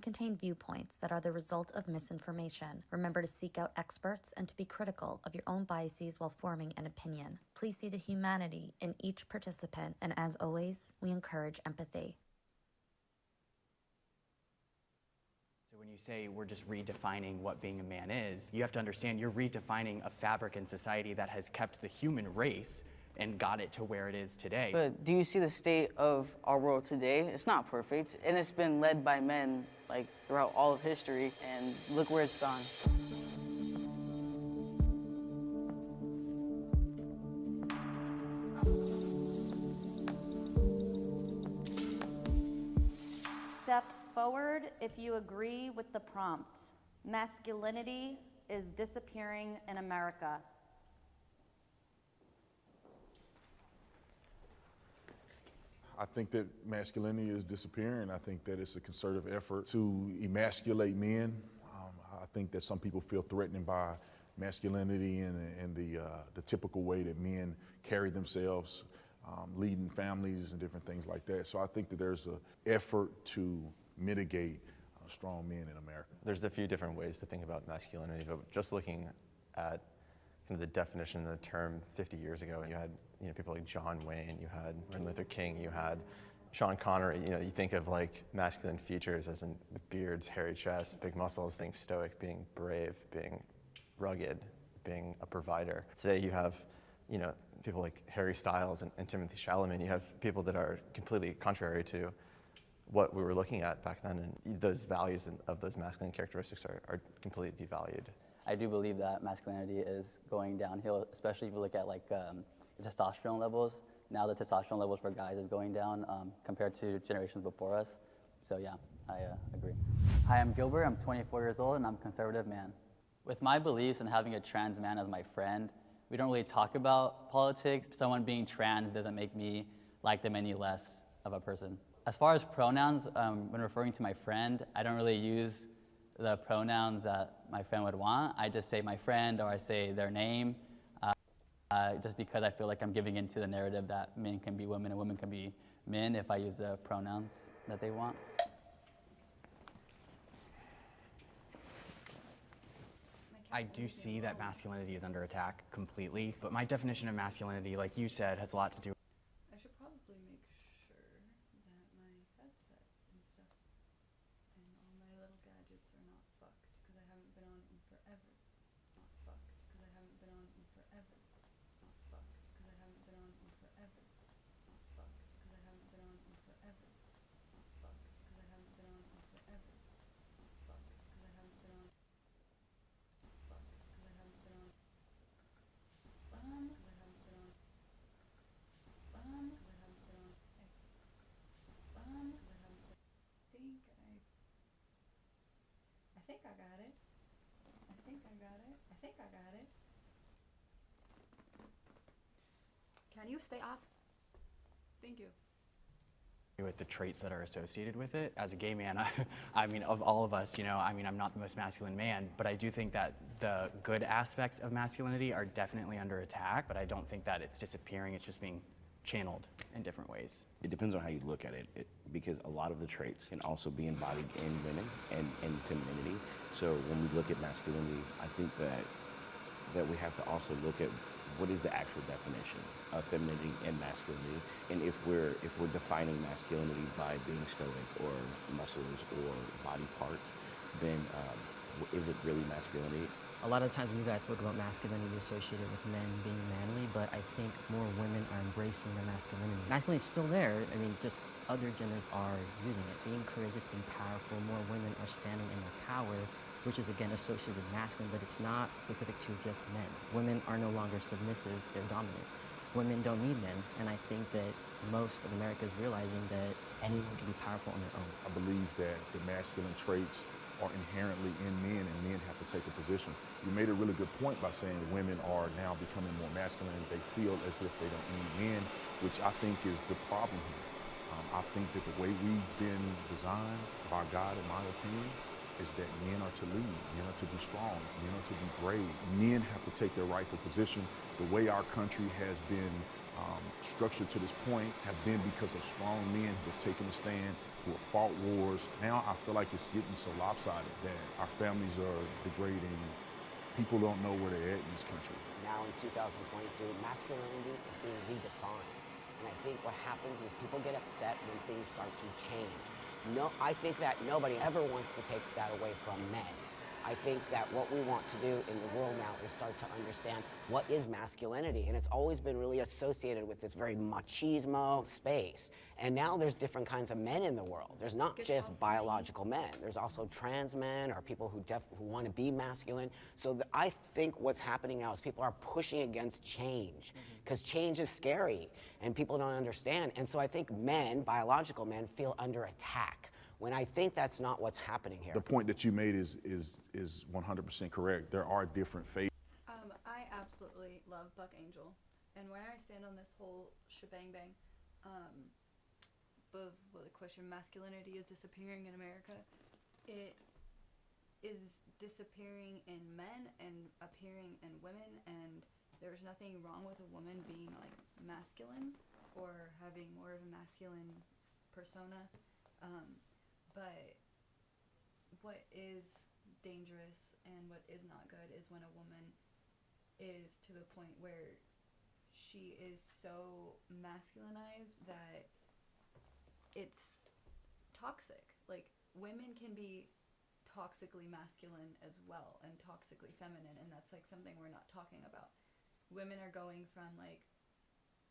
contain viewpoints that are the result of misinformation. Remember to seek out experts and to be critical of your own biases while forming an opinion. Please see the humanity in each participant, and as always, we encourage empathy. So when you say we're just redefining what being a man is, you have to understand you're redefining a fabric in society that has kept the human race and got it to where it is today. But do you see the state of our world today? It's not perfect, and it's been led by men like throughout all of history, and look where it's gone. Step forward if you agree with the prompt. Masculinity is disappearing in America. I think that masculinity is disappearing. I think that it's a concerted effort to emasculate men. I think that some people feel threatened by masculinity and the typical way that men carry themselves, leading families and different things like that. So I think that there's an effort to mitigate strong men in America. There's a few different ways to think about masculinity, but just looking at kind of the definition of the term 50 years ago, you had people like John Wayne, you had Martin Luther King, you had Sean Connery. You think of like masculine features as in beards, hairy chest, big muscles, think stoic, being brave, being rugged, being a provider. Today you have people like Harry Styles and Timothy Chalamet. You have people that are completely contrary to what we were looking at back then, and those values of those masculine characteristics are completely devalued. I do believe that masculinity is going downhill, especially if you look at like testosterone levels. Now the testosterone levels for guys is going down compared to generations before us. So yeah, I agree. Hi, I'm Gilbert. I'm 24 years old and I'm a conservative man. With my beliefs and having a trans man as my friend, we don't really talk about politics. Someone being trans doesn't make me like them any less of a person. As far as pronouns, when referring to my friend, I don't really use the pronouns that my friend would want. I just say my friend, or I say their name, just because I feel like I'm giving into the narrative that men can be women and women can be men if I use the pronouns that they want. I do see that masculinity is under attack completely, but my definition of masculinity, like you said, has a lot to do. I should probably make sure that my headset and stuff and all my little gadgets are not fucked, because I haven't been on in forever. Not fucked, because I haven't been on in forever. Not fucked, because I haven't been on in forever. Not fucked, because I haven't been on in forever. Not fucked, because I haven't been on in forever. Not fucked, because I haven't been on. Not fucked, because I haven't been on. Because I haven't been on. Because I haven't been on. I think I got it. I think I got it. I think I got it. Can you stay off? Thank you. With the traits that are associated with it. As a gay man, I mean, of all of us, I'm not the most masculine man, but I do think that the good aspects of masculinity are definitely under attack, but I don't think that it's disappearing, it's just being channeled in different ways. It depends on how you look at it, because a lot of the traits can also be embodied in women and in femininity. So when we look at masculinity, I think that we have to also look at what is the actual definition of femininity and masculinity, and if we're defining masculinity by being stoic or muscles or body parts, then is it really masculinity? A lot of times when you guys spoke about masculinity associated with men being manly, but I think more women are embracing their masculinity. Masculinity is still there. I mean, just other genders are using it. Being courageous, being powerful, more women are standing in their power, which is again associated with masculine, but it's not specific to just men. Women are no longer submissive, they're dominant. Women don't need men, and I think that most of America is realizing that anyone can be powerful on their own. I believe that the masculine traits are inherently in men, and men have to take a position. You made a really good point by saying women are now becoming more masculine. They feel as if they don't need men, which I think is the problem here. I think that the way we've been designed by God, in my opinion, is that men are to lead, men are to be strong, men are to be brave. Men have to take their rightful position. The way our country has been structured to this point have been because of strong men who have taken a stand, who have fought wars. Now I feel like it's getting so lopsided that our families are degrading. People don't know where they're at in this country. Now in 2022, masculinity is being redefined. And I think what happens is people get upset when things start to change. No, I think that nobody ever wants to take that away from men. I think that what we want to do in the world now is start to understand what is masculinity. And it's always been really associated with this very machismo space. And now there's different kinds of men in the world. There's not just biological men. There's also trans men or people who want to be masculine. So I think what's happening now is people are pushing against change because change is scary and people don't understand. And so I think men, biological men, feel under attack, when I think that's not what's happening here. The point that you made is 100% correct. There are different phases. I absolutely love Buck Angel, and when I stand on this whole shebang bang, of the question masculinity is disappearing in America, it is disappearing in men and appearing in women, and there's nothing wrong with a woman being like masculine or having more of a masculine persona. But what is dangerous and what is not good is when a woman is to the point where she is so masculinized that it's toxic. Like, women can be toxically masculine as well and toxically feminine, and that's like something we're not talking about. Women are going from like,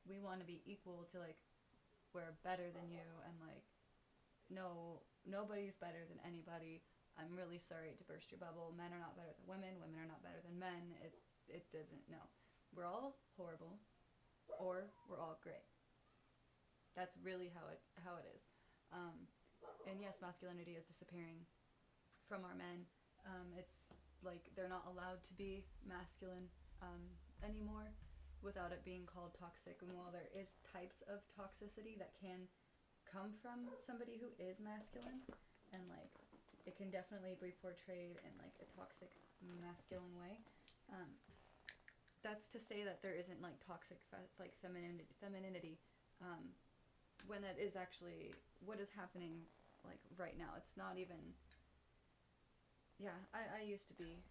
we want to be equal to like, we're better than you, and like, no, nobody's better than anybody. I'm really sorry to burst your bubble. Men are not better than women. Women are not better than men. It doesn't, no. We're all horrible, or we're all great. That's really how it is. And yes, masculinity is disappearing from our men. It's like they're not allowed to be masculine anymore without it being called toxic. And while there is types of toxicity that can come from somebody who is masculine, and like it can definitely be portrayed in like a toxic masculine way, that's to say that there isn't like toxic like femininity when that is actually what is happening like right now. It's not even, I used to be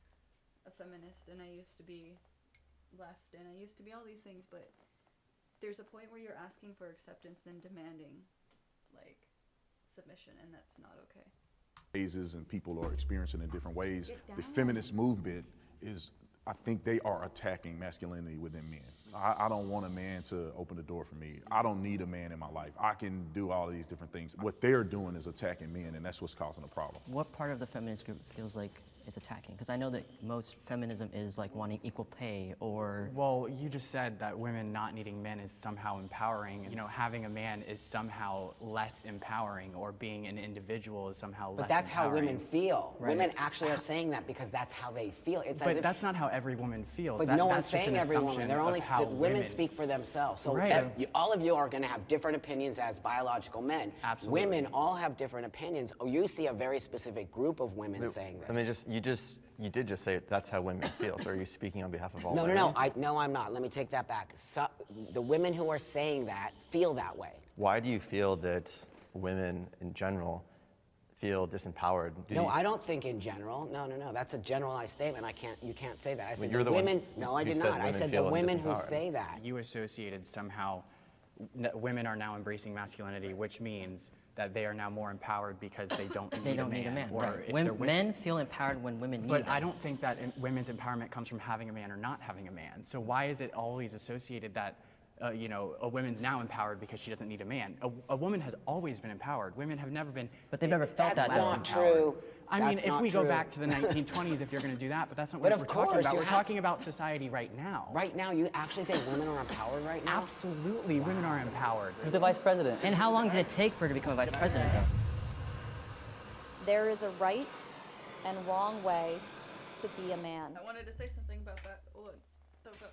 a feminist, and I used to be left, and I used to be all these things, but there's a point where you're asking for acceptance then demanding like submission, and that's not okay. Phases and people are experiencing in different ways. The feminist movement is, I think they are attacking masculinity within men. I don't want a man to open the door for me. I don't need a man in my life. I can do all of these different things. What they're doing is attacking men, and that's what's causing the problem. What part of the feminist group feels like it's attacking? Because I know that most feminism is like wanting equal pay or... Well, you just said that women not needing men is somehow empowering. You know, having a man is somehow less empowering, or being an individual is somehow less But that's how empowering. women feel. Right. Women actually are saying that because that's how they feel. It's as But if, that's not how every woman feels. but That- no one's that's just saying an every woman. assumption They're of only how women speak for themselves. So Right. all of you are going to have different opinions as biological men. Absolutely. Women all have different opinions. Oh, you see a very specific group of women saying this. I mean, you did just say that's how women feel. So are you speaking on behalf of all No, women? no, I'm not. Let me take that back. So, the women who are saying that feel that way. Why do you feel that women in general feel disempowered? No, I don't think in general. No. That's a generalized statement. You can't say that. I said you're the the one women. No, I who did said not. I women said the feel women who disempowered. say that. You associated somehow women are now embracing masculinity, which means that they are now more empowered because they don't They don't need a man. Or Right. if When they're with- men feel empowered when women need But them. I don't think that women's empowerment comes from having a man or not having a man. So why is it always associated that, a woman's now empowered because she doesn't need a man? A woman has always been empowered. Women have never been. But they've never felt That's that. not less true. I mean, That's if not we go true. back to the 1920s, if you're going to do that, but that's not But what of we're talking course, about. you We're have- talking about society right now. Right now, you actually think women are empowered right now? Absolutely, women are empowered. Who's the vice president? And how long did it take for her to become a vice president, though? There is a right and wrong way to be a man. I wanted to say something about that. Hold on. Go.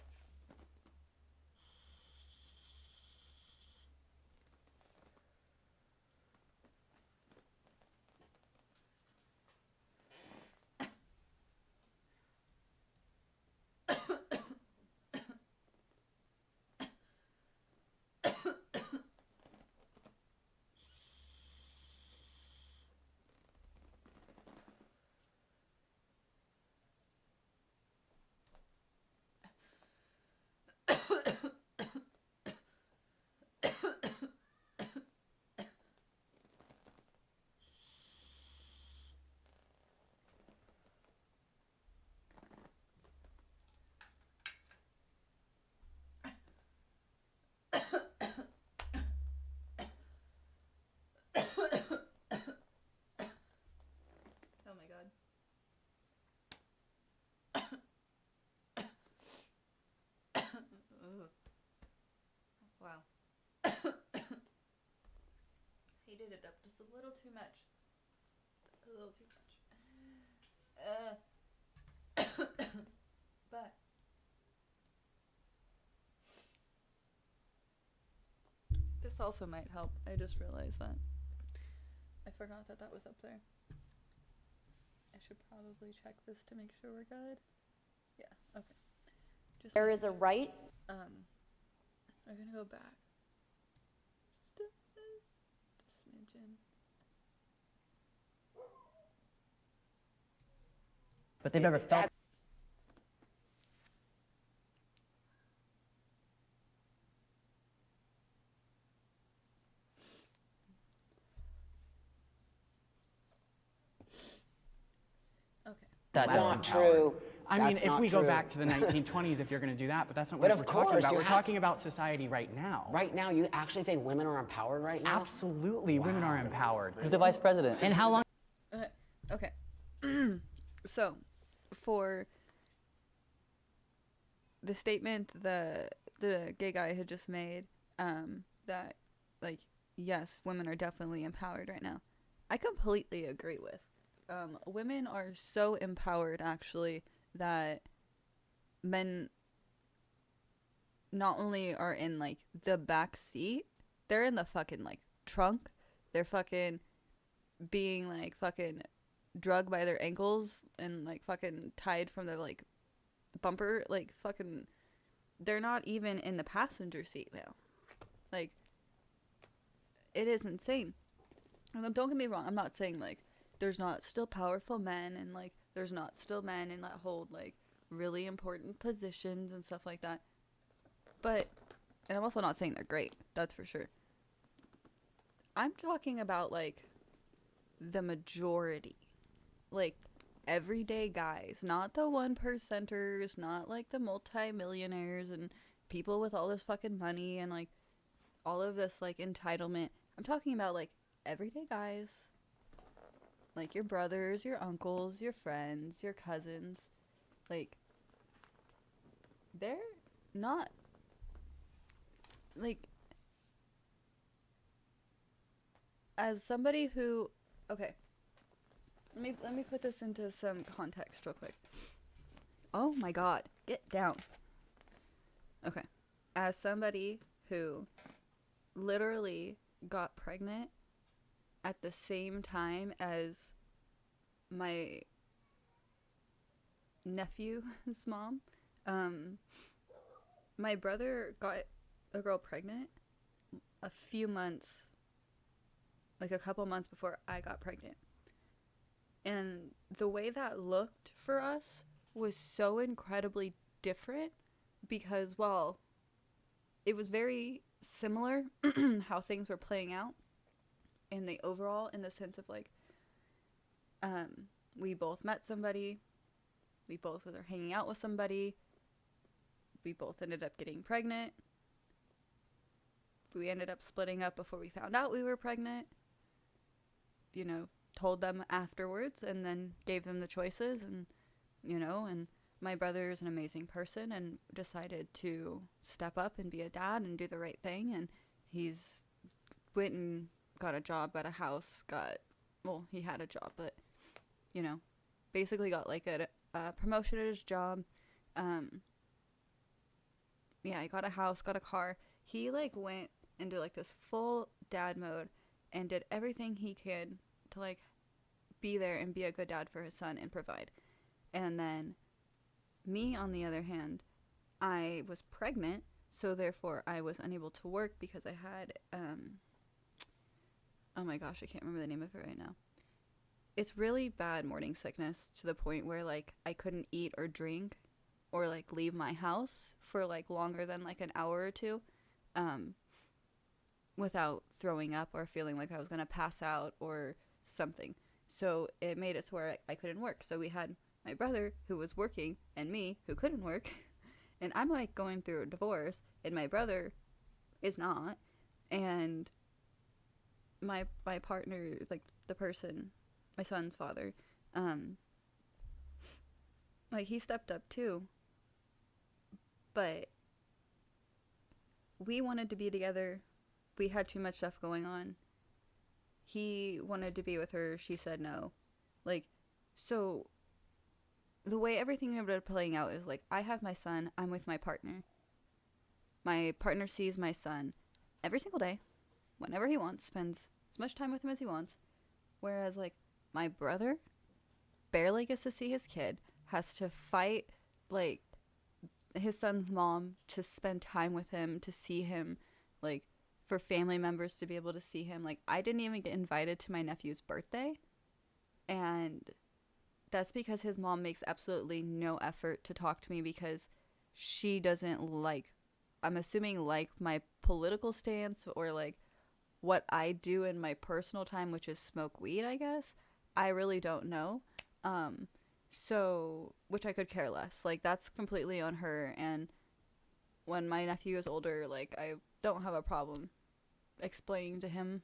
it up just a little too much. A little too much. But this also might help. I just realized that. I forgot that that was up there. I should probably check this to make sure we're good. Yeah, okay. Just There making is a sure. right. I'm gonna go back. Just a smidgen. But they've never felt. Okay. That's Less not empowered. true. I mean, That's if not we go true. back to the 1920s, if you're going to do that, but that's not But what of we're talking course, about. you We're have- talking about society right now. Right now, you actually think women are empowered right now? Absolutely, women are empowered. He's the vice president. And how long? Okay. So, for the statement the gay guy had just made, that, like, yes, women are definitely empowered right now, I completely agree with. Women are so empowered, actually, that men not only are in, like, the back seat, they're in the fucking, like, trunk. They're fucking being, like, fucking drugged by their ankles and, like, fucking tied from the, like, bumper. Like, fucking, they're not even in the passenger seat now. Like, it is insane. And don't get me wrong, I'm not saying, like, there's not still powerful men and, like, there's not still men and that hold, like, really important positions and stuff like that. But, and I'm also not saying they're great, that's for sure. I'm talking about, like, the majority. Like, everyday guys, not the 1%ers, not, like, the multi-millionaires and people with all this fucking money and, like, all of this, like, entitlement. I'm talking about, like, everyday guys, like your brothers, your uncles, your friends, your cousins. Like, they're not, like, as somebody who, okay, let me put this into some context real quick. Oh my god, get down. Okay, as somebody who literally got pregnant at the same time as my nephew's mom, my brother got a girl pregnant a few months, like a couple months before I got pregnant. And the way that looked for us was so incredibly different because, well, it was very similar how things were playing out in the overall, in the sense of, like, we both met somebody, we both were hanging out with somebody, we both ended up getting pregnant, we ended up splitting up before we found out we were pregnant, you know, told them afterwards and then gave them the choices, and, you know, and my brother is an amazing person and decided to step up and be a dad and do the right thing, and he's went and got a job, got a house, he had a job, but, you know, basically got, like, a promotion at his job. Yeah, he got a house, got a car. He, like, went into, like, this full dad mode and did everything he could to, like, be there and be a good dad for his son and provide. And then me, on the other hand, I was pregnant, so therefore I was unable to work because I had, oh my gosh, I can't remember the name of it right now. It's really bad morning sickness to the point where, like, I couldn't eat or drink or, like, leave my house for, like, longer than, like, an hour or two, without throwing up or feeling like I was going to pass out or something. So it made it to where I couldn't work. So we had my brother who was working and me who couldn't work. And I'm, like, going through a divorce and my brother is not. And my partner, like, the person, my son's father, like, he stepped up too. But we wanted to be together. We had too much stuff going on. he wanted to be with her, she said no. Like, so the way everything ended up playing out is like, I have my son, I'm with my partner. My partner sees my son every single day, whenever he wants, spends as much time with him as he wants. Whereas, like, my brother barely gets to see his kid, has to fight, like, his son's mom to spend time with him, to see him, like, for family members to be able to see him. Like, I didn't even get invited to my nephew's birthday. And that's because his mom makes absolutely no effort to talk to me because she doesn't like, I'm assuming, like my political stance or like what I do in my personal time, which is smoke weed, I guess. I really don't know. So, which I could care less. Like, that's completely on her. And when my nephew is older, like, I don't have a problem explaining to him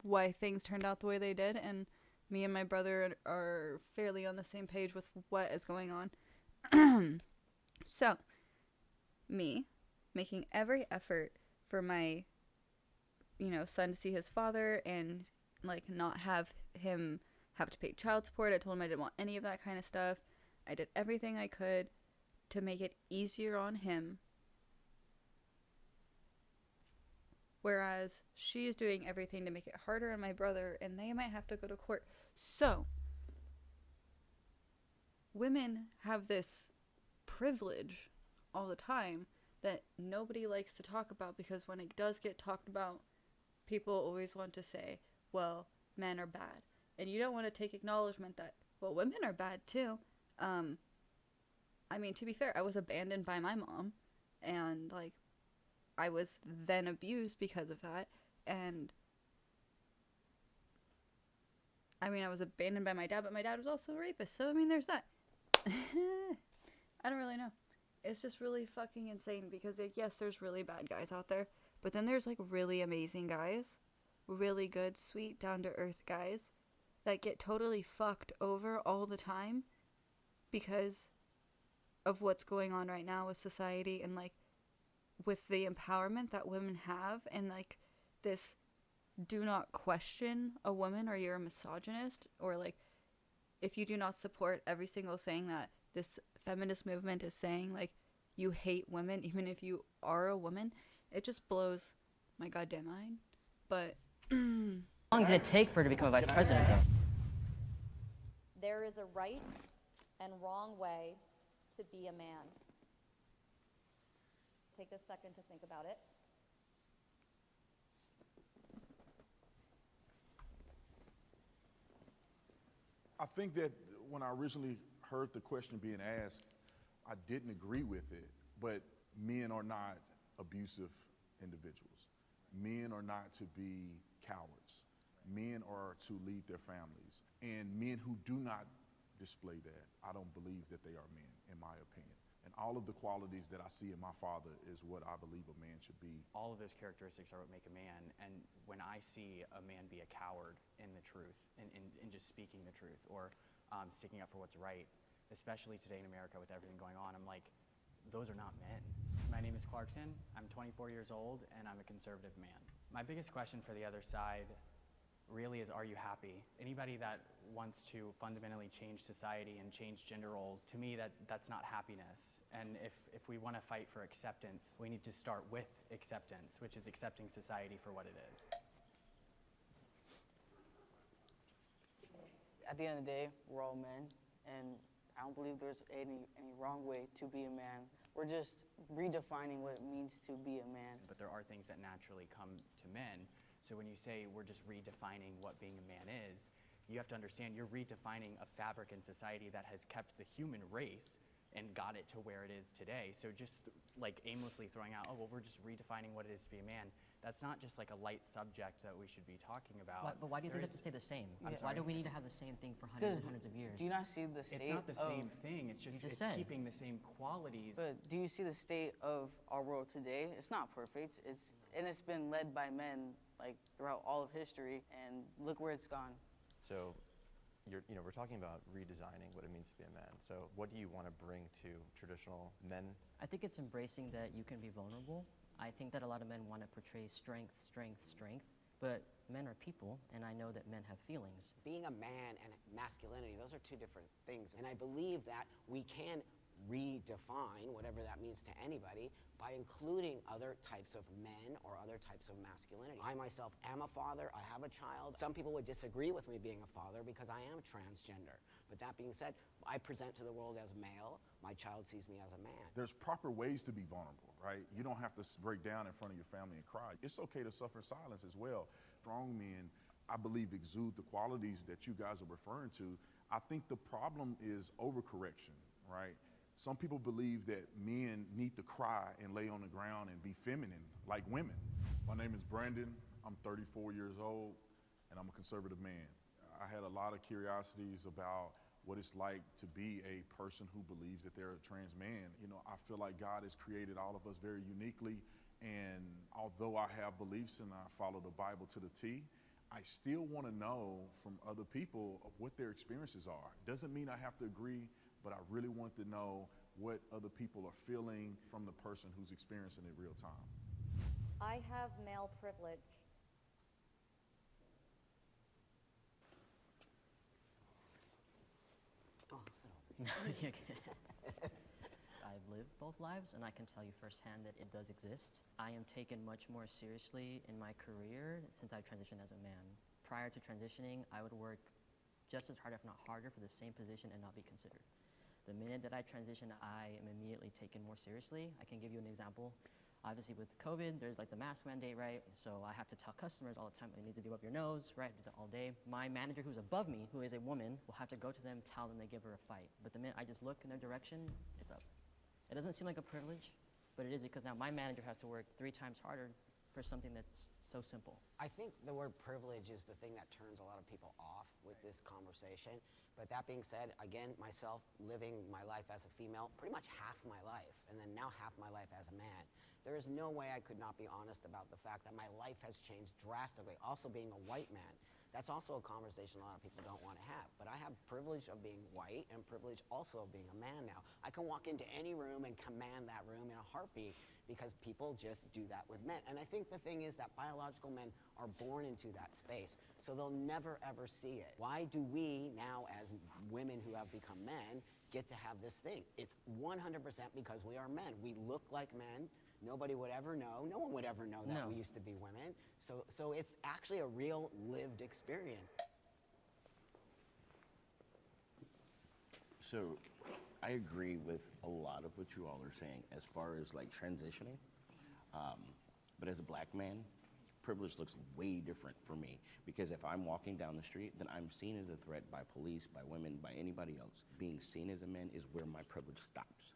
why things turned out the way they did. And me and my brother are fairly on the same page with what is going on. So, me making every effort for my, son to see his father and, like, not have him have to pay child support. I told him I didn't want any of that kind of stuff. I did everything I could to make it easier on him. Whereas she is doing everything to make it harder on my brother, and they might have to go to court. So, women have this privilege all the time that nobody likes to talk about, because when it does get talked about, people always want to say, well, men are bad. And you don't want to take acknowledgement that, well, women are bad too. I mean, to be fair, I was abandoned by my mom, and, like, I was then abused because of that. And I mean, I was abandoned by my dad, but my dad was also a rapist. So, I mean, there's that. I don't really know. It's just really fucking insane because, like, yes, there's really bad guys out there, but then there's, like, really amazing guys, really good, sweet, down-to-earth guys that get totally fucked over all the time because of what's going on right now with society and, like, with the empowerment that women have, and, like, this do not question a woman or you're a misogynist, or, like, if you do not support every single thing that this feminist movement is saying, like, you hate women even if you are a woman, it just blows my goddamn mind. But how long did it take for her to become a vice president, though? There is a right and wrong way to be a man. Take a second to think about it. I think that when I originally heard the question being asked, I didn't agree with it, but men are not abusive individuals. Men are not to be cowards. Men are to lead their families. And men who do not display that, I don't believe that they are men, in my opinion. And all of the qualities that I see in my father is what I believe a man should be. All of those characteristics are what make a man. And when I see a man be a coward in the truth, in just speaking the truth, or sticking up for what's right, especially today in America with everything going on, I'm like, those are not men. My name is Clarkson. I'm 24 years old, and I'm a conservative man. My biggest question for the other side really is, are you happy? Anybody that wants to fundamentally change society and change gender roles, to me, that's not happiness. And if we want to fight for acceptance, we need to start with acceptance, which is accepting society for what it is. At the end of the day, we're all men, and I don't believe there's any wrong way to be a man. We're just redefining what it means to be a man. But there are things that naturally come to men. So when you say we're just redefining what being a man is, you have to understand you're redefining a fabric in society that has kept the human race and got it to where it is today. So just like aimlessly throwing out, oh, well, we're just redefining what it is to be a man. That's not just like a light subject that we should be talking about. But why do you think it has to stay the same? Yeah. Why do we need to have the same thing for hundreds and hundreds of years? Do you not see the state It's not the same thing. It's just keeping the same qualities. But do you see the state of our world today? It's not perfect. It's been led by men, like, throughout all of history, and look where it's gone. So, we're talking about redesigning what it means to be a man. So, what do you want to bring to traditional men? I think it's embracing that you can be vulnerable. I think that a lot of men want to portray strength, strength, strength, but men are people, and I know that men have feelings. Being a man and masculinity, those are two different things. And I believe that we can redefine whatever that means to anybody by including other types of men or other types of masculinity. I myself am a father, I have a child. Some people would disagree with me being a father because I am transgender. But that being said, I present to the world as male, my child sees me as a man. There's proper ways to be vulnerable, right? You don't have to break down in front of your family and cry. It's okay to suffer in silence as well. Strong men, I believe, exude the qualities that you guys are referring to. I think the problem is overcorrection, right? Some people believe that men need to cry and lay on the ground and be feminine like women. My name is Brandon, I'm 34 years old, and I'm a conservative man. I had a lot of curiosities about what it's like to be a person who believes that they're a trans man. You know, I feel like God has created all of us very uniquely, and although I have beliefs and I follow the Bible to the T, I still want to know from other people what their experiences are. Doesn't mean I have to agree, but I really want to know what other people are feeling from the person who's experiencing it real time. I have male privilege. Oh, sit over. I've lived both lives, and I can tell you firsthand that it does exist. I am taken much more seriously in my career since I've transitioned as a man. Prior to transitioning, I would work just as hard, if not harder, for the same position and not be considered. The minute that I transition, I am immediately taken more seriously. I can give you an example. Obviously with COVID, there's like the mask mandate, right? So I have to tell customers all the time, it needs to be above your nose, right? Do that all day. My manager who's above me, who is a woman, will have to go to them, tell them they give her a fight. But the minute I just look in their direction, it's up. It doesn't seem like a privilege, but it is, because now my manager has to work 3 times harder for something that's so simple. I think the word privilege is the thing that turns a lot of people off with this conversation. But that being said, again, myself living my life as a female, pretty much half my life, and then now half my life as a man, there is no way I could not be honest about the fact that my life has changed drastically. Also being a white man, that's also a conversation a lot of people don't want to have. But I have privilege of being white and privilege also of being a man now. I can walk into any room and command that room in a heartbeat because people just do that with men. And I think the thing is that biological men are born into that space, so they'll never ever see it. Why do we now, as women who have become men, get to have this thing? It's 100% because we are men. We look like men. Nobody would ever know. No one would ever know that we used to be women. So it's actually a real lived experience. So I agree with a lot of what you all are saying as far as like transitioning. But as a black man, privilege looks way different for me, because if I'm walking down the street, then I'm seen as a threat by police, by women, by anybody else. Being seen as a man is where my privilege stops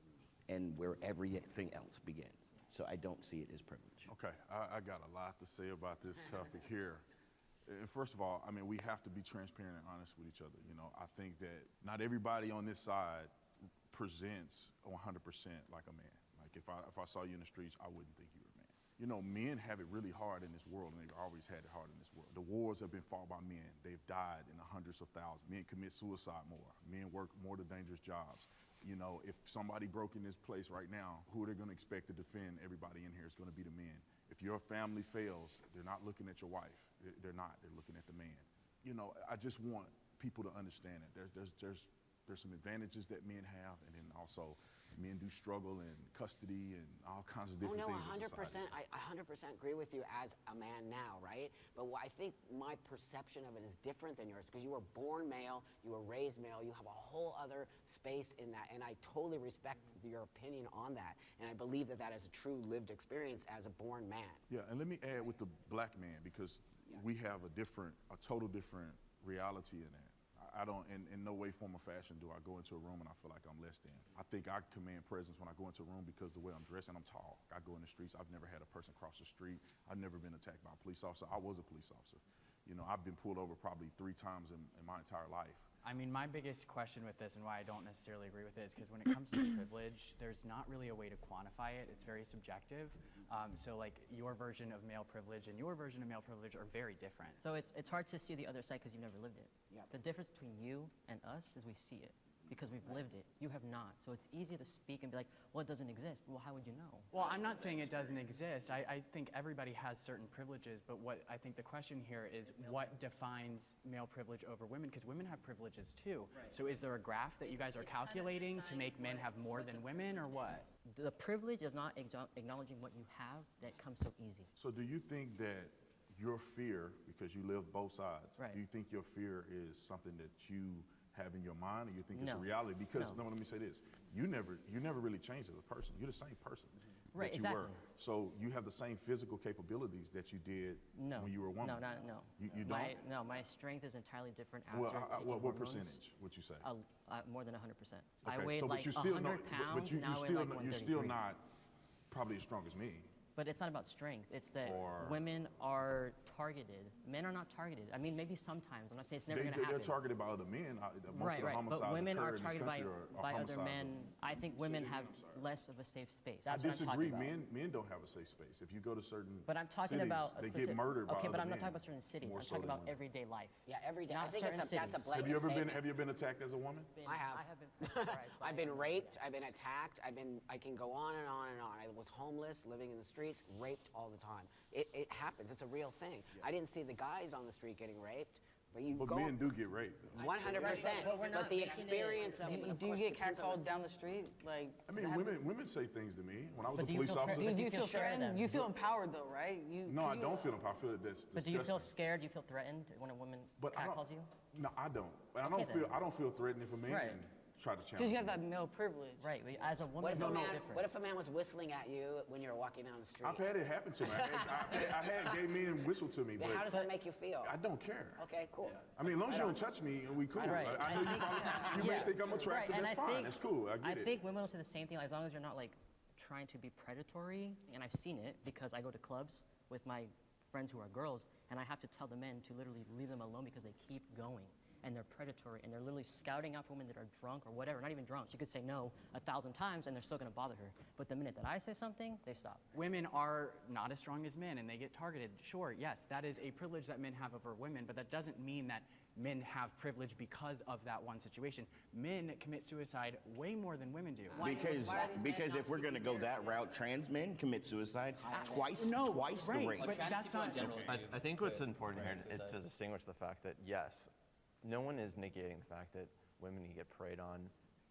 and where everything else begins. So I don't see it as privilege. Okay, I got a lot to say about this topic here. And first of all, I mean, we have to be transparent and honest with each other. You know, I think that not everybody on this side presents 100% like a man. Like if I saw you in the streets, I wouldn't think you were a man. You know, men have it really hard in this world, and they've always had it hard in this world. The wars have been fought by men. They've died in the hundreds of thousands. Men commit suicide more. Men work more the dangerous jobs. You know, if somebody broke in this place right now, who are they going to expect to defend everybody in here? It's going to be the men. If your family fails, they're not looking at your wife. They're not. They're looking at the man. You know, I just want people to understand that there's some advantages that men have, and then also men do struggle in custody and all kinds of different things. 100%. I 100% agree with you as a man now, right? But what I think my perception of it is different than yours, because you were born male, you were raised male, you have a whole other space in that, and I totally respect your opinion on that. And I believe that that is a true lived experience as a born man. Yeah, and let me add with the black man, because we have a total different reality in that. I don't, in no way, form, or fashion do I go into a room and I feel like I'm less than. I think I command presence when I go into a room because the way I'm dressed, and I'm tall. I go in the streets, I've never had a person cross the street. I've never been attacked by a police officer. I was a police officer. You know, I've been pulled over probably 3 times in my entire life. I mean, my biggest question with this and why I don't necessarily agree with it is because when it comes to privilege, there's not really a way to quantify it. It's very subjective. So like your version of male privilege and your version of male privilege are very different. So it's hard to see the other side because you've never lived it. Yeah. The difference between you and us is we see it. because we've lived it. You have not. So it's easy to speak and be like, well, it doesn't exist. Well, how would you know? Well, I'm not saying it doesn't exist. I think everybody has certain privileges, but what I think the question here is what defines male privilege over women? Because women have privileges too. So is there a graph that you guys are calculating to make men have more than women, or what? The privilege is not acknowledging what you have that comes so easy. So do you think that your fear, because you live both sides, Right. do you think your fear is something that you have in your mind, or you think it's a No. reality? Because, No. no, let me say this, you never really changed as a person. You're the same person Right, that you were. exactly. So you have the same physical capabilities that you did No. when you were a woman. No. You don't? No, my strength is entirely different after Well, taking what hormones. percentage would you say? More than 100%. I Okay, weighed so, like but you still 100 know, pounds, but you now I weigh still, like you're still 133. not probably as strong as me. But it's not about strength. It's that Or- women are targeted. Men are not targeted. I mean, maybe sometimes. I'm not saying it's never going to happen. They're targeted by other men. Most of the homicides But women occur are in this targeted by, country are by other homicides of- men. I think women have less of a safe space. I That's what I'm disagree. talking about. Men don't have a safe space. If you go to certain But I'm talking cities, about a they specific, get murdered by okay, other but I'm not men talking about certain cities. more I'm so talking than about women. everyday life. Yeah, every day. I Not think that's certain a cities. blanket Have you ever been? statement. Have you been attacked as a woman? I have. I have been pressurized by I've been other raped. men. I've been attacked. I can go on and on and on. I was homeless, living in the streets, raped all the time. It happens. It's a real thing. I didn't see the guys on the street getting raped, but you But go. men do get raped. 100%. But we're But not the making it- experience of Do you course, get depends on catcalled down the street? Like, I does mean, that happen? women say things to me. When I was But a do you police feel officer, threatened? Do you feel feel scared of threatened? them? You feel empowered though, right? no, I don't feel empowered. I feel that that's But do you feel disgusting. scared? Do you feel threatened when a woman But I don't- catcalls you? No, I don't. And Okay, then. I don't feel threatened if a man Right. try to challenge Because you have me. that male privilege. Right. As a What woman, if, it's what different. if a man was whistling at you when you were walking down the street? I've had it happen to me. I had gay men whistle to me, Then how does but that make you feel? I don't care. Okay, cool. I mean, as long as you don't touch me, we cool. Right. I know you may Yeah. think I'm attractive. Right, and That's I fine. think- That's cool. I get it. think women will say the same thing as long as you're not like trying to be predatory. And I've seen it because I go to clubs with my friends who are girls, and I have to tell the men to literally leave them alone because they keep going. And they're predatory, and they're literally scouting out for women that are drunk or whatever, not even drunk. She could say no 1,000 times, and they're still gonna bother her. But the minute that I say something, they stop. Women are not as strong as men and they get targeted. Sure, yes, that is a privilege that men have over women, but that doesn't mean that men have privilege because of that one situation. Men commit suicide way more than women do. Because if we're going to go that route, trans men commit suicide twice the rate. But that's not. I think what's important here is to distinguish the fact that, yes, no one is negating the fact that women can get preyed on.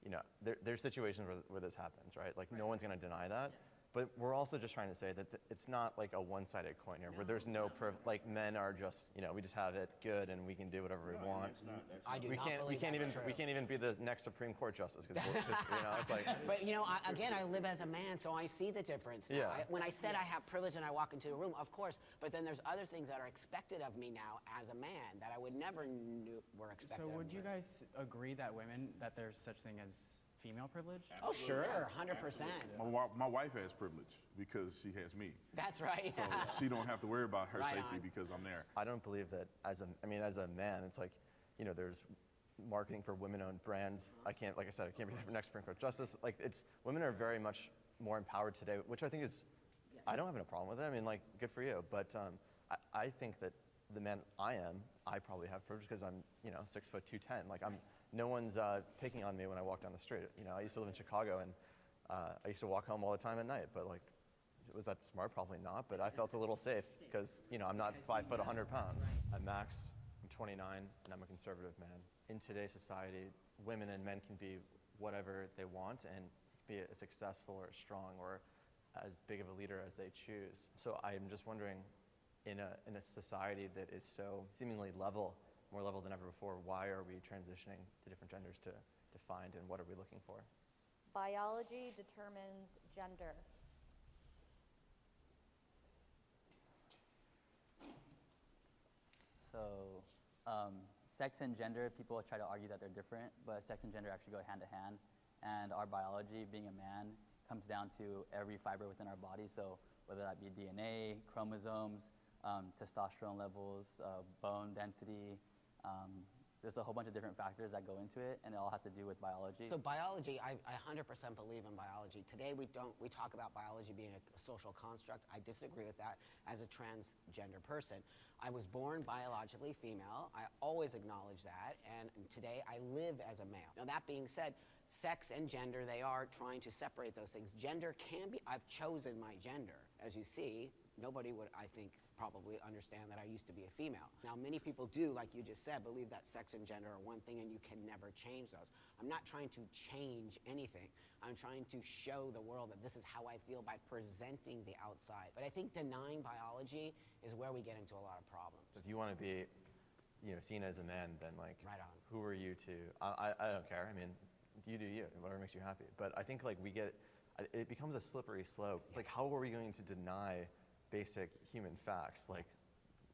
You know, there's situations where this happens, right? Like, no one's going to deny that. But we're also just trying to say that it's not like a one-sided coin here, where there's no, like, men are just, you know, we just have it good and we can do whatever we want. I do We not can't believe that's even true. we can't even be the next Supreme Court justice because you know it's like. But you know, again, I live as a man, so I see the difference. Now. Yeah. When I said I have privilege and I walk into a room, of course, but then there's other things that are expected of me now as a man that I would never knew were expected So of would me. you guys agree that that there's such thing as female privilege? Oh, sure, 100%. My wife has privilege because she has me. That's right. So she don't have to worry about her Right safety on. because I'm there. I don't believe that as a man, it's like, you know, there's marketing for women-owned brands. Like I said, I can't be the next Supreme Court justice. Like, women are very much more empowered today, which I think is, I don't have a problem with it. I mean, like, good for you. But I think that the man I probably have privilege because I'm, you know, 6 foot 210. Like, no one's picking on me when I walk down the street. You know, I used to live in Chicago and I used to walk home all the time at night, but like, was that smart? Probably not, but I felt a little safe because, you know, I'm not 5 foot 100 pounds. I'm Max, I'm 29, and I'm a conservative man. In today's society, women and men can be whatever they want and be as successful or strong or as big of a leader as they choose. So I'm just wondering, in a society that is so seemingly more level than ever before, why are we transitioning to different genders to find, and what are we looking for? Biology determines gender. So, sex and gender, people try to argue that they're different, but sex and gender actually go hand to hand. And our biology, being a man, comes down to every fiber within our body. So whether that be DNA, chromosomes, testosterone levels, bone density, There's a whole bunch of different factors that go into it, and it all has to do with biology. So biology, I 100% believe in biology. Today we talk about biology being a social construct. I disagree with that as a transgender person. I was born biologically female. I always acknowledge that, and today I live as a male. Now that being said, sex and gender, they are trying to separate those things. Gender can be, I've chosen my gender. As you see, nobody would, I think, probably understand that I used to be a female. Now, many people do, like you just said, believe that sex and gender are one thing and you can never change those. I'm not trying to change anything. I'm trying to show the world that this is how I feel by presenting the outside. But I think denying biology is where we get into a lot of problems. So if you want to be, seen as a man, then like, Right on. who are you to? I don't care. I mean, you do you. Whatever makes you happy. But I think like it becomes a slippery slope. It's like, how are we going to deny basic human facts? Like,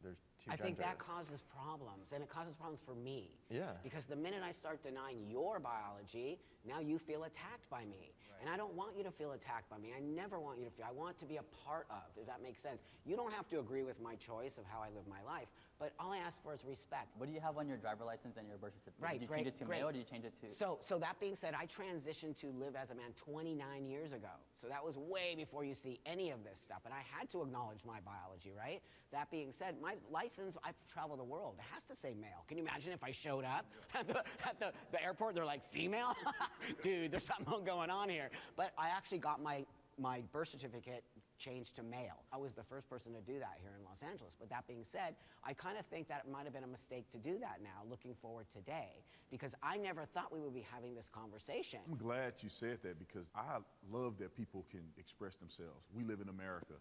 there's two genders. I think that causes problems, and it causes problems for me. Yeah. Because the minute I start denying your biology, now you feel attacked by me. Right. And I don't want you to feel attacked by me. I never want you to feel, I want to be a part of, if that makes sense. You don't have to agree with my choice of how I live my life, but all I ask for is respect. What do you have on your driver license and your birth certificate? Right, Did you change it to male, or did you change it to? So that being said, I transitioned to live as a man 29 years ago. So that was way before you see any of this stuff. And I had to acknowledge my biology, right? That being said, my license, I've traveled the world. It has to say male. Can you imagine if I showed up at the airport, they're like, female? Dude, there's something going on here. But I actually got my birth certificate changed to male. I was the first person to do that here in Los Angeles. But that being said, I kind of think that it might have been a mistake to do that now, looking forward today, because I never thought we would be having this conversation. I'm glad you said that, because I love that people can express themselves. We live in America.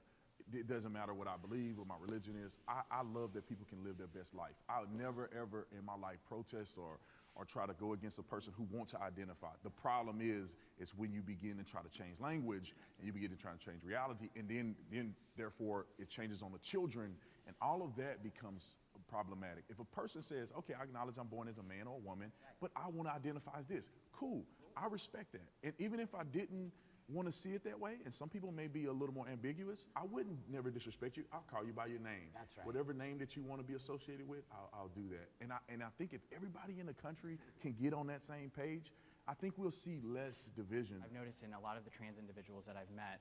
It doesn't matter what I believe, what my religion is. I love that people can live their best life. I'll never, ever in my life protest or try to go against a person who wants to identify. The problem is when you begin to try to change language and you begin to try to change reality, and then therefore it changes on the children, and all of that becomes problematic. If a person says, okay, I acknowledge I'm born as a man or a woman, but I want to identify as this, cool, I respect that. And even if I didn't want to see it that way, and some people may be a little more ambiguous, I wouldn't never disrespect you. I'll call you by your name. That's right. Whatever name that you want to be associated with, I'll do that. And I think if everybody in the country can get on that same page, I think we'll see less division. I've noticed in a lot of the trans individuals that I've met,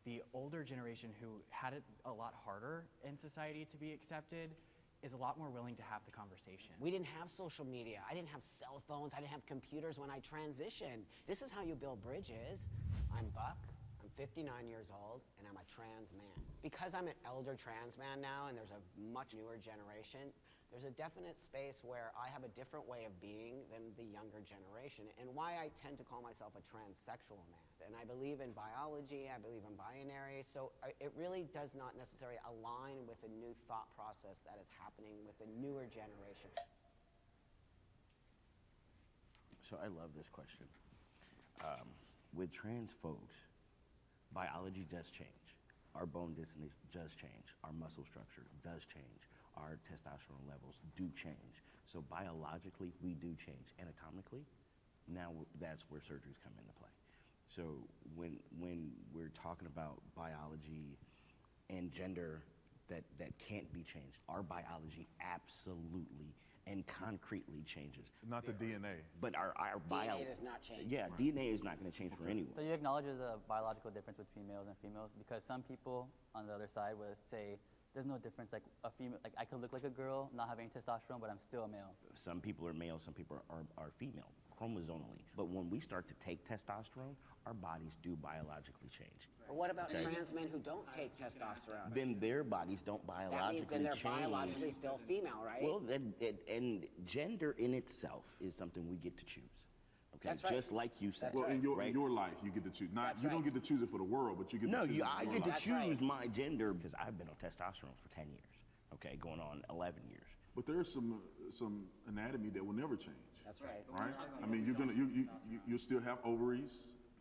the older generation who had it a lot harder in society to be accepted is a lot more willing to have the conversation. We didn't have social media. I didn't have cell phones. I didn't have computers when I transitioned. This is how you build bridges. I'm Buck, I'm 59 years old, and I'm a trans man. Because I'm an elder trans man now, and there's a much newer generation, there's a definite space where I have a different way of being than the younger generation, and why I tend to call myself a transsexual man. And I believe in biology, I believe in binary, so it really does not necessarily align with the new thought process that is happening with the newer generation. So I love this question. With trans folks, biology does change. Our bone density does change. Our muscle structure does change. Our testosterone levels do change. So biologically, we do change. Anatomically, now that's where surgeries come into play. So when we're talking about biology and gender that can't be changed, our biology absolutely and concretely changes. Not the DNA. But our DNA does not change. Yeah, DNA is not going to change for anyone. So you acknowledge there's a biological difference between males and females, because some people on the other side would say there's no difference. Like a female, like I could look like a girl, not having testosterone, but I'm still a male. Some people are male, some people are female, chromosomally. But when we start to take testosterone, our bodies do biologically change. But what about trans men who don't take testosterone? Then their bodies don't biologically change. That means then they're biologically still female, right? Well, and gender in itself is something we get to choose. Okay, That's right. Just like you said. Well, in your right? in your life, you get to choose. Not That's you don't right. get to choose it for the world, but you get to choose it for I your get to life. choose my gender because I've been on testosterone for 10 years. Okay, going on 11 years. But there's some anatomy that will never change. That's right. Right? I mean, you still have ovaries.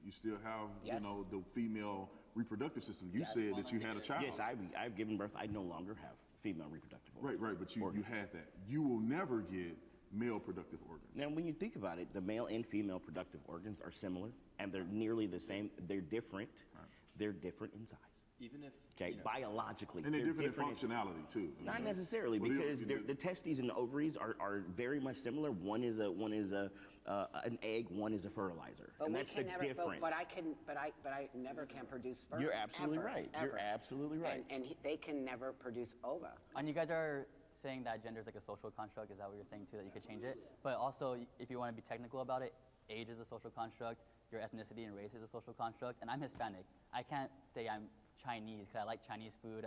You still have Yes. the female reproductive system. You said that you had a child. Yes, I've given birth. I no longer have female reproductive organs. Right, but you had that. You will never get male productive organs. Now, when you think about it, the male and female productive organs are similar, and they're nearly the same. They're different. Right. They're different in size. Even if Okay, biologically. And they're different in different functionality too. Not necessarily, Well, because the testes and the ovaries are very much similar. One is an egg, one is a fertilizer, But and we that's can the never, difference. but I never can produce sperm. You're absolutely ever, right. Ever. You're absolutely right. And they can never produce ova. And you guys are saying that gender is like a social construct. Is that what you're saying too? That you could change it? But also, if you want to be technical about it, age is a social construct. Your ethnicity and race is a social construct. And I'm Hispanic. I can't say I'm Chinese because I like Chinese food.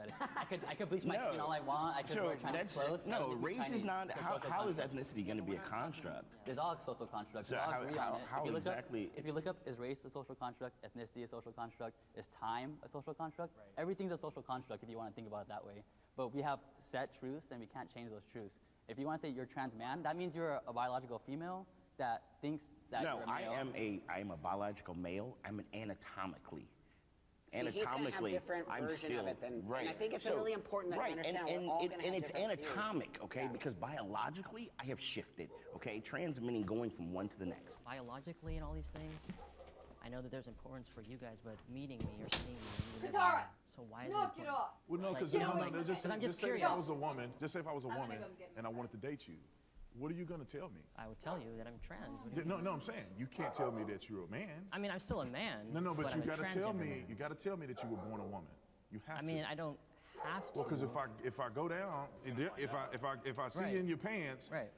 I could bleach my skin all I want. I could wear Chinese clothes. No, That doesn't make me race is Chinese. not. It's a How social is construct. ethnicity going to be a construct? There's all social constructs. So We all how- agree how- on it. how if you look exactly- Up, if you look up, is race a social construct? Ethnicity a social construct? Is time a social construct? Everything's a social construct if you want to think about it that way. But we have set truths, and we can't change those truths. If you want to say you're trans man, that means you're a biological female that thinks that No, you're a male. I am a biological male. I'm an anatomically. See, he's gonna have different I'm version still of it than, right. and I think it's really important that you right, understand and, we're all it, gonna and have it's different views. anatomic, okay? Because biologically, I have shifted, okay? Trans meaning going from one to the next. Biologically and all these things, I know that there's importance for you guys, but meeting me or seeing me, you would never Katara, know. So why is knock it it important? off. Well, no, Like, because you know, like, just but I'm just say if I curious. was a woman, just say if I was a I'm gonna woman go get and I wanted to date you, what are you gonna tell me? I would tell you that I'm trans. What do you No, mean? no, I'm saying you can't tell me that you're a man. I mean, I'm still a man. No, but you I'm a gotta tell transgender me. man. You gotta tell me that you were born a woman. You have I to. mean, I don't have to. Well, because if I go down, if I see Right. in your pants, Right.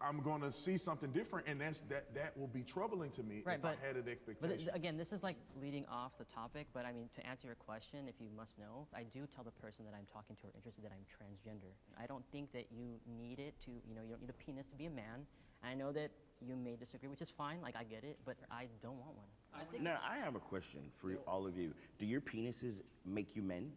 I'm gonna see something different, and that will be troubling to me Right, if but I had an But expectation. again, this is like leading off the topic, but I mean, to answer your question, if you must know, I do tell the person that I'm talking to or interested that I'm transgender. I don't think that you need it to, you don't need a penis to be a man. And I know that you may disagree, which is fine, like I get it, but I don't want one. Now, I have a question for all of you. Do your penises make you men?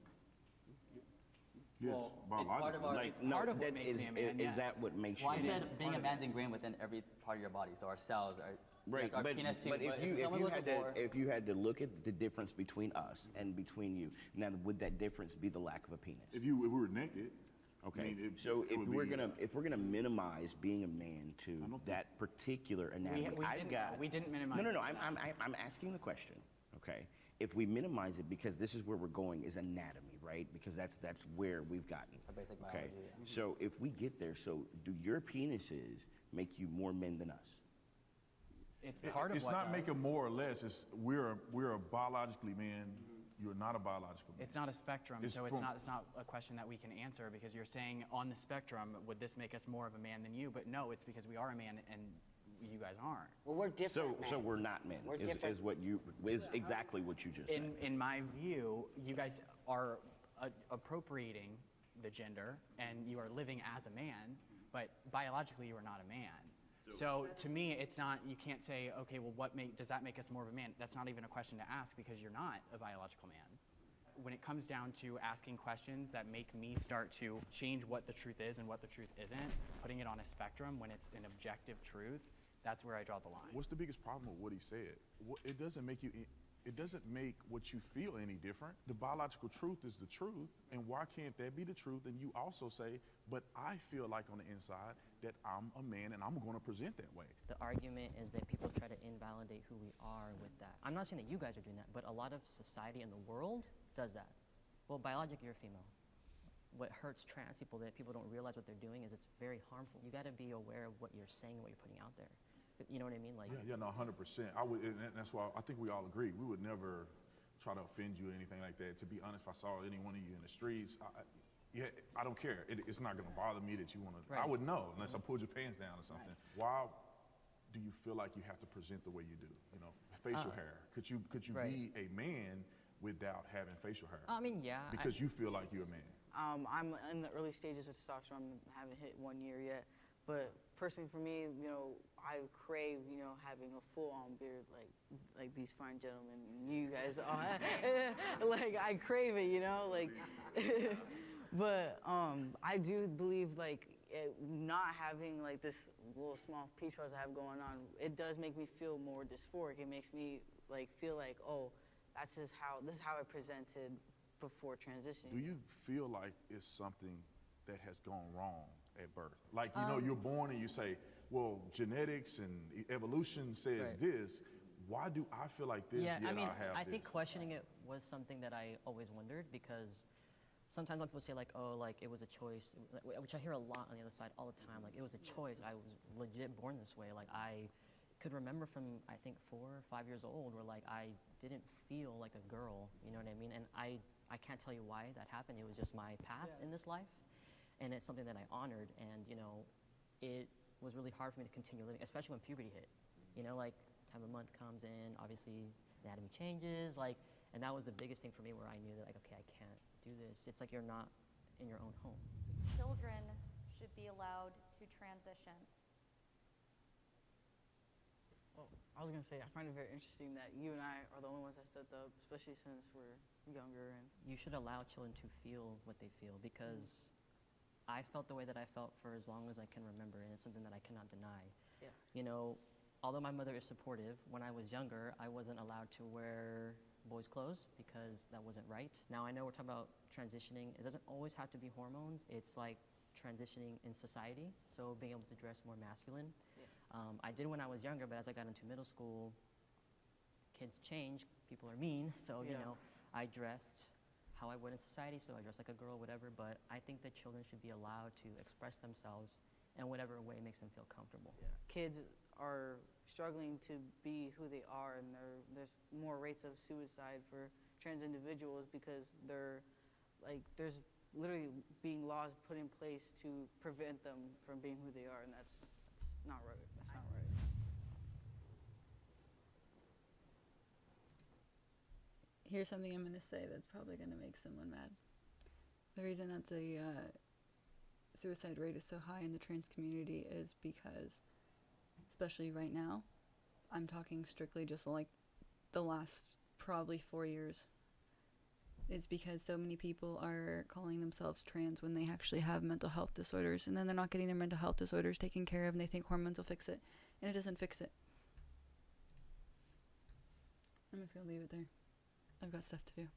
Yes, Well, it's part of biologically. our. Like, it's no, part of what that makes is, me a man, is yes. that what makes Well, I you said men? being a man's ingrained within every part of your body, so our cells are. Right, yes, our but, penis too. but if someone you goes had to war, to if you had to look at the difference between us and between you, now would that difference be the lack of a penis? If we were naked, Okay. I mean, So it if would we're be- gonna minimize being a man to that particular anatomy, we didn't minimize No. it to I'm asking the question. Okay. If we minimize it, because this is where we're going, is anatomy, right? Because that's where we've gotten. Our basic Okay. biology, yeah. So if we get there, so do your penises make you more men than us? It's part of it's what not does. making more or less. It's we're a biologically man. You're not a biological man. It's not a spectrum, It's so from- it's not a question that we can answer because you're saying on the spectrum, would this make us more of a man than you? But no, it's because we are a man and you guys aren't. Well, we're different. So man. we're not men. We're Is different. what you is exactly what you just said. In my view, you guys are appropriating the gender and you are living as a man, but biologically you are not a man. So to me, it's not, you can't say, okay, well, does that make us more of a man? That's not even a question to ask because you're not a biological man. When it comes down to asking questions that make me start to change what the truth is and what the truth isn't, putting it on a spectrum when it's an objective truth, that's where I draw the line. What's the biggest problem with what he said? It doesn't make you. It doesn't make what you feel any different. The biological truth is the truth, and why can't that be the truth? And you also say, but I feel like on the inside that I'm a man and I'm going to present that way. The argument is that people try to invalidate who we are with that. I'm not saying that you guys are doing that, but a lot of society in the world does that. Well, biologically, you're female. What hurts trans people that people don't realize what they're doing is it's very harmful. You got to be aware of what you're saying and what you're putting out there. You know what I mean? Like, Yeah, no, 100%. I would, and that's why I think we all agree. We would never try to offend you or anything like that. To be honest, if I saw any one of you in the streets, I don't care. It's not going to bother me that you want to. I Right. would know unless I pulled your pants down or something. Why do you feel like you have to present the way you do? You know, facial hair. Could you right. be a man without having facial hair? I mean, yeah. Because you feel like you're a man. I'm in the early stages of testosterone. I haven't hit 1 year yet. But personally for me, I crave, having a full-on beard like these fine gentlemen, you guys are. Like, I crave it, But I do believe, not having, this little small peach fuzz I have going on, it does make me feel more dysphoric. It makes me, feel like, oh, this is how I presented before transitioning. Do you feel like it's something that has gone wrong at birth? Like, you're born and you say, well, genetics and evolution says Right. this, why do I feel like this, Yeah, yet I mean, have I this? think questioning it was something that I always wondered, because sometimes when people say like, oh, like it was a choice, which I hear a lot on the other side all the time, like it was a choice. I was legit born this way. Like I could remember from I think 4 or 5 years old where like I didn't feel like a girl, you know what I mean? And I can't tell you why that happened. It was just my path in this life, and it's something that I honored. And you know, it was really hard for me to continue living, especially when puberty hit. You know, like time of month comes in, obviously anatomy changes, like, and that was the biggest thing for me where I knew that like, okay, I can't do this. It's like you're not in your own home. Children should be allowed to transition. Well, I was gonna say I find it very interesting that you and I are the only ones that stepped up, especially since we're younger. And You should allow children to feel what they feel, because I felt the way that I felt for as long as I can remember, and it's something that I cannot deny. Yeah. You know, although my mother is supportive, when I was younger, I wasn't allowed to wear boys' clothes because that wasn't right. Now I know we're talking about transitioning. It doesn't always have to be hormones. It's like transitioning in society, so being able to dress more masculine. Yeah. I did when I was younger, but as I got into middle school, kids change, people are mean, so you Yeah. know, I dressed how I would in society, so I dressed like a girl, whatever, but I think that children should be allowed to express themselves in whatever way makes them feel comfortable. Yeah. Kids are struggling to be who they are, and there's more rates of suicide for trans individuals because there's literally being laws put in place to prevent them from being who they are, and that's not right. That's not right. Here's something I'm going to say that's probably going to make someone mad. The reason that the suicide rate is so high in the trans community is because, especially right now, I'm talking strictly just like the last probably 4 years, is because so many people are calling themselves trans when they actually have mental health disorders, and then they're not getting their mental health disorders taken care of, and they think hormones will fix it, and it doesn't fix it. I'm just going to leave it there. I've got stuff to do.